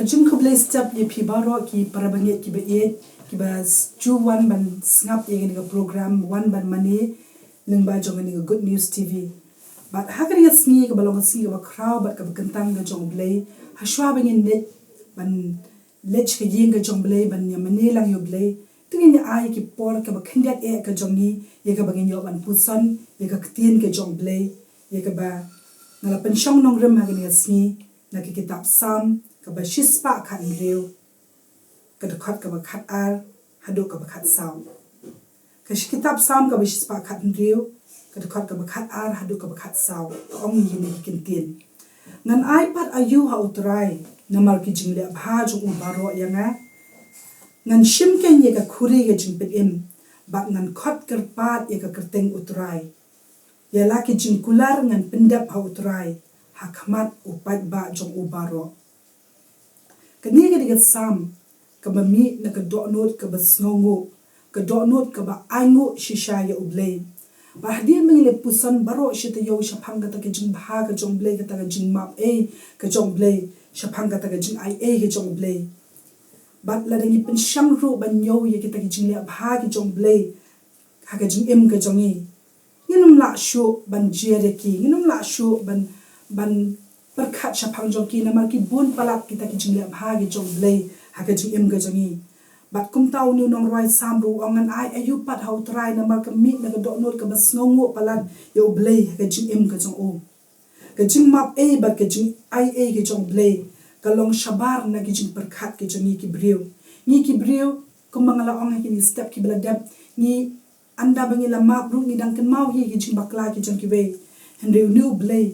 jing ko blay step ye pi baro ki parabanget ki ba et ki ba chu one ban snap ye ga program one ban mani lingba jong ni Good News TV but hakan ya sngi ka balong sngi ba crowd ba ka kentang ga jong blay ha shwa bangin net ban lech ka ying ga jong blay ban ya mani lang yo blay tingin ya ai ki por ka ba khindat e ka jong ni ye ka bangin yo ban pusan ye ka ktien ka jong blay ye ka ba ngala pensyong nong rem hakan ya sngi na ki kitab Psalm ka ba shispa khat reu ka khat ka ba khat ar hado ka ba khat saw ka kitab Psalm ka ba shispa khat reu ka khat ka ba khat ar hado ka ba khat saw ong ni ni kintin nan ai pat ayu ha utrai na mar ki jingle bha ju u baro yanga nan shim ken ye ka khuri ge jing pet em bat nan khat kar pat ye ka kerteng utrai ya la ki jing kular ngan pendap ha utrai hakmat upat ba jong ubaro kani ga diga sam ka mami na ka do not ka basngongo ka do not ka ba aingo shisha ya ublay ba hadir mengile pusan baro shita yo shaphang ka ta ka jing bha ka jong blay ka ta ka jing map a ka jong blay shaphang ka ta ka jing ai a ka jong blay bat la dangi pen shang ru ban yo ye ka ta ka jing le bha ka jong blay ha ka jing em ka jong e nginum la shu ban jere ki nginum la shu ban perkhat shaphang jong ki namar ki bun palak kita ki jingle bha gi jong blay ha ka jing em ga jongi bat kum taw nu nong roi sam ru ongan ai ayu pat hau trai namar ka mi na ka do not ka bas ngongo palat yo blay ha ka jing em ga jong o ka jing map a bat ka jing ai a gi jong blay ka long shabar na ki jing perkhat ki jongi ki brew ni ki brew kum mangala ong ha ki ni step ki bla dab ni anda bangila map ru ni dang kan mau hi ki jing bakla ki jong ki we henry new blay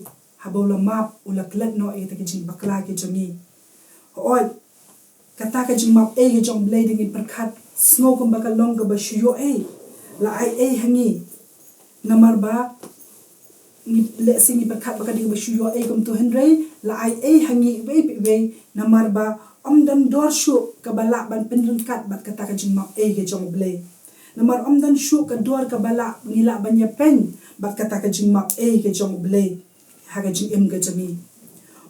habola map ula klet no e ta ki jing bakla ki jongi oi kata ka jing map e ki jong blade ngi perkhat snow kum bakal long ka ba shuyo e la ai e hangi namar ba ni le singi perkhat bakal ding ba shuyo e kum to henry la ai e hangi we namar ba omdan dor shu ka bala ban penrung kat bat kata ka jing map e ki jong blade namar omdan shu ka dor ka bala ngila banya pen bat kata ka jing map e ki jong blade haga jing em ga jami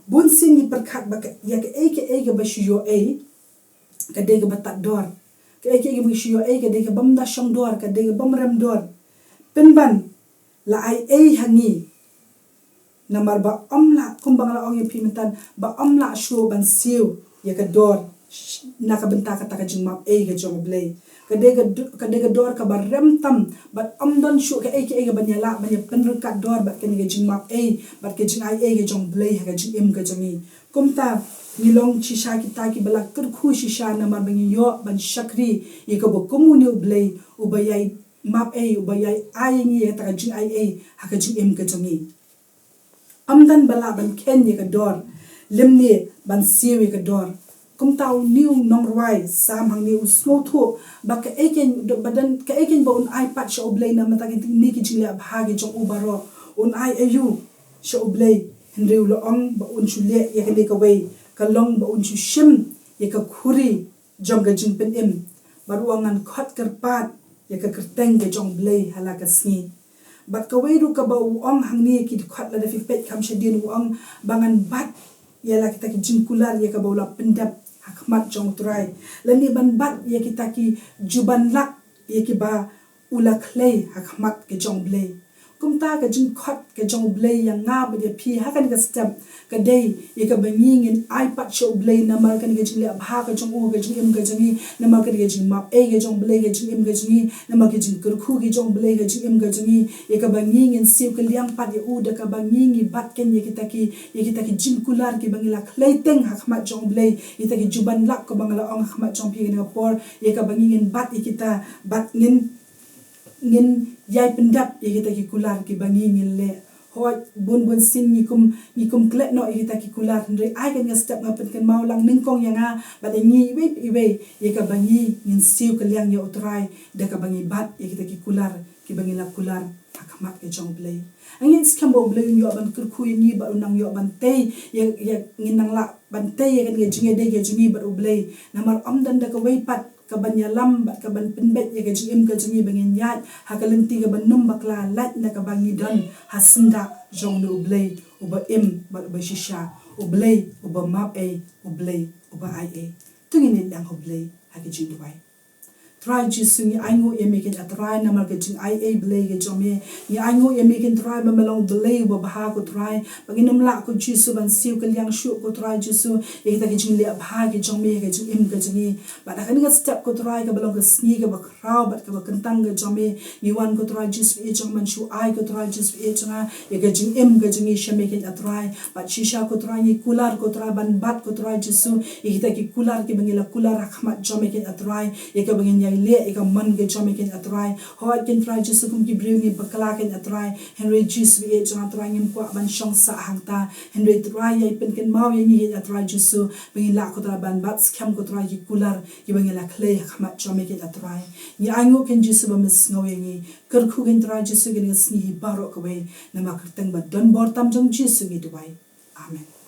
bun sin ni perkhat ba ya ke ga ba shiyo e ka de ga batat dor ka ga ba shiyo e ka de ga bam da shong dor ka de ga bam ram dor pen ban la ai e hangi namar ba omla kumbang la ong ye pimentan ba omla shu ban siu ya ka dor na ka benta ka ta ka jing map e ga jong blay ka de ga dor ka ba rem tam bat amdan shu ka e ga banya penru ka dor bat ka ni ga jing map e bat ka jing ai e ga jong blay ha ga jing em ga jangi kumta nilong shisha ki ta ki bala kur khu shisha na mar bangi yo ban shakri ye ka bo komuni blay u bayai map e u bayai ai ni ta ka jing ai e ha ga jing em ga jangi amdan bala ban ken ye ka dor limni ban siwi ka dor kum taw new nong roi sam hang ni usno tho ba ka eken badan ka eken ba un ipad sha oblay na mata ki ni ki jingle bhagi jong ubaro un ai ayu sha oblay henry lo ong ba un chule ye ka de ka wei ka long ba un chu shim ye ka khuri jong ga jing pen em baruangan khat kar pat ye ka kerteng ga jong blay hala ka sni bat ka wei ru ka ba ong hang ni ki khat la da fi pet kam shadin ong bangan bat ye la kita ki jing kular ye ka ba la pendap hakmat jong trai lani ban bat ye kita ki juban lak ye ki ba ula clay hakmat ke jong blay kumta ka jing khat ke jong blay yang nga ba de phi ha kan ka step ka dei ye ka banging in ipad show blay na mar kan ge jing le bha ka jong u ge jing em ge jangi na mar ka ge jing map e ge jong blay ge jing em ge jangi na mar ge jing kur khu ge jong blay ge jing em ge jangi ye ka banging in siu ka liang pat ye u da ka banging i bat ken ye kita ki jing kular ki bangila clay teng hakmat jong blay ye ta ki juban lak ko bangala ong hakmat jong pi ge por ye ka banging in bat ye kita bat ngin yai pendap ye kita ki kular ki bangi ngin le hoi bun sin ni kum klet no ye kita ki kular ndre ai kan step ngapen kan mau lang ningkong yanga ba de ngi we ye ka bangi ngin siu ka liang ye utrai de ka bangi bat ye kita ki kular ki bangi la kular akamat ke jong blay angin skambo blay yo ban kur khu ni ba unang yo ban te ye ngin nang la ban te ye kan ge jinge de ge jungi ba blay namar amdan da ka wei pat ka banya lam ba ka ban penbet ye ga jim ka jingi bangin yat ha ka lenti ga ban num bakla lat na ka bangi don hasinda jong no blay uba em ba shisha ublay uba map e ublay uba ai tungin lang hoblay hagi jing duwai try jisu ni aingo ye making a try namal ke jing ai blay ke jome ni aingo ye making try mamalong blay uba baha ko try baginam la ko jisu ban siu ke liang shu ko try jisu ye kita ke jing le baha ke jome ke jing im ke jingi ba da kan step ko try ke balong ke sni ke ba kraw ba ke ba kentang ke jome ni wan ko try jisu e jong man shu ai ko try jisu e changa ye ke jing im ke jingi she making a try ba shisha ko try ni kular ko try ban bat ko try jisu ye kita ki kular ke bangila kular khmat jome ke a try ye ke bangin le eka man ke jome ken atrai ho ken try jisu kum ki brew ni bakala ken atrai henry jisu e jong atrai ngim kwa ban shong sa hangta henry try ye pen ken maw ye ni atrai jisu bangin la ko tra ban bat skam ko try ki kular ki bangila clay khmat jome ken atrai ni angu ken jisu ba mis ngawe ni ker khu ken try jisu ken sni baro ko we nama kerteng ba don bor tam jong jisu ni dubai amen